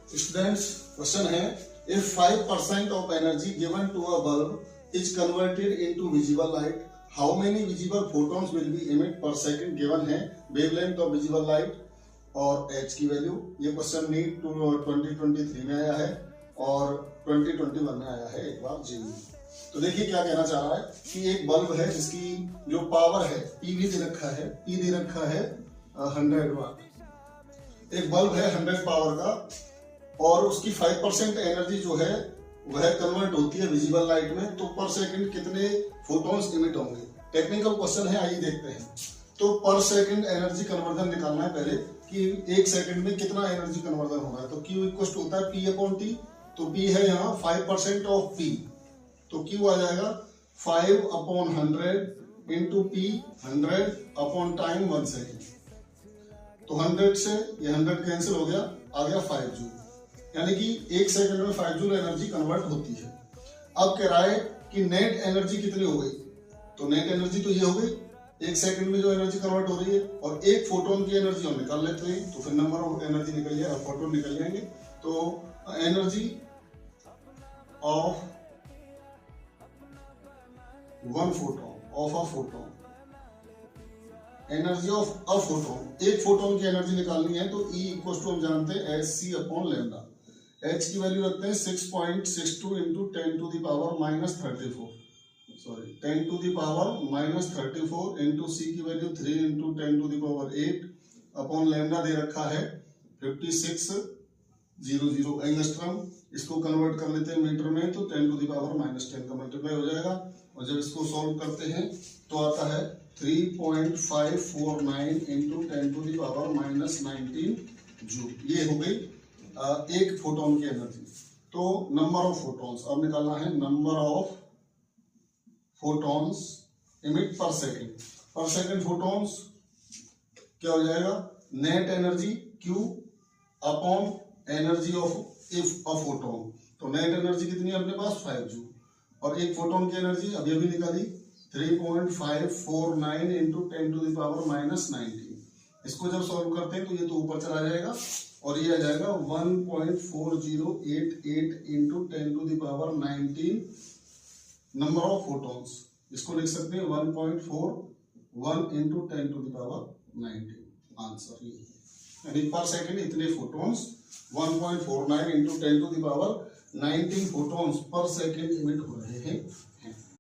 Students question है, if 5% of energy given to a bulb is converted into visible light, how many visible photons will be emit per second. Given है wavelength of visible light और H की वैल्यू। ये question NEET 2023 में आया है और 2021 में आया है एक बार जी। तो देखिए क्या कहना चाह रहा है कि एक बल्ब है जिसकी जो पावर है पीवी दे रखा है, पी दे रखा है 100 वाट। एक बल्ब है 100 पावर का और उसकी 5% एनर्जी जो है वह कन्वर्ट होती है विजिबल लाइट में, तो पर सेकंड कितने फोटॉन्स इमिट होंगे। टेक्निकल क्वेश्चन है, आइए देखते हैं। तो पर सेकंड एनर्जी कन्वर्जन निकालना है पहले कि एक सेकंड में कितना एनर्जी कन्वर्जन हो रहा है। तो Q इक्वल टू होता है P अपॉन T। तो P है यहाँ 5% ऑफ P, तो Q आ जाएगा 5 upon 100 into P, 100 upon time 1 second. तो 100 से ये 100 कैंसिल हो गया, आ गया 5 जूल। यानी कि एक सेकंड में 5 जूल एनर्जी कन्वर्ट होती है। अब कह रहा है कि नेट एनर्जी कितनी हो गई, तो नेट एनर्जी तो ये हो गई एक सेकंड में जो एनर्जी कन्वर्ट हो रही है, और एक फोटोन की एनर्जी हम निकाल लेते हैं तो फिर नंबर ऑफ एनर्जी निकल जाएगा, फोटोन निकल जाएंगे। तो energy of one photon of a photon, energy of a photon, एक फोटोन की एनर्जी निकालनी है तो E इक्वल टू हम जानते हैं एच अपॉन लैम्डा। H की वैल्यू रखते हैं 6.62 into 10 to the power minus 34, sorry 10 to the power minus 34 into C की value 3 into 10 to the power 8 upon lambda दे रखा है 5600 एंगस्ट्रम। इसको कन्वर्ट कर लेते हैं मीटर में, तो 10 टू द पावर माइनस 10 का मल्टीप्लाई हो जाएगा, और जब इसको सॉल्व करते हैं तो आता है 3.549 into 10 to the power minus 19 joule. ये हो गई एक फोटोन की एनर्जी। तो नंबर ऑफ फोटॉन्स अब निकालना है, नंबर ऑफ फोटॉन्स इमिट पर सेकंड। पर सेकंड फोटॉन्स क्या हो जाएगा, net energy Q upon energy of if a photon. तो नेट एनर्जी कितनी है अपने पास 5 जूल, और एक फोटोन की एनर्जी अभी अभी निकाली 3.549 into 10 to the power minus 19। इसको जब सॉल्व करते हैं तो ये तो ऊपर चला जाएगा और ये आ जाएगा 1.4088 into 10 to the power 19 number of photons. इसको लिख सकते हैं 1.41 into 10 to the power 19। Answer ये यानी पर सेकंड इतने photons 1.49 into 10 to the power 19 photons per second emit हो रहे हैं।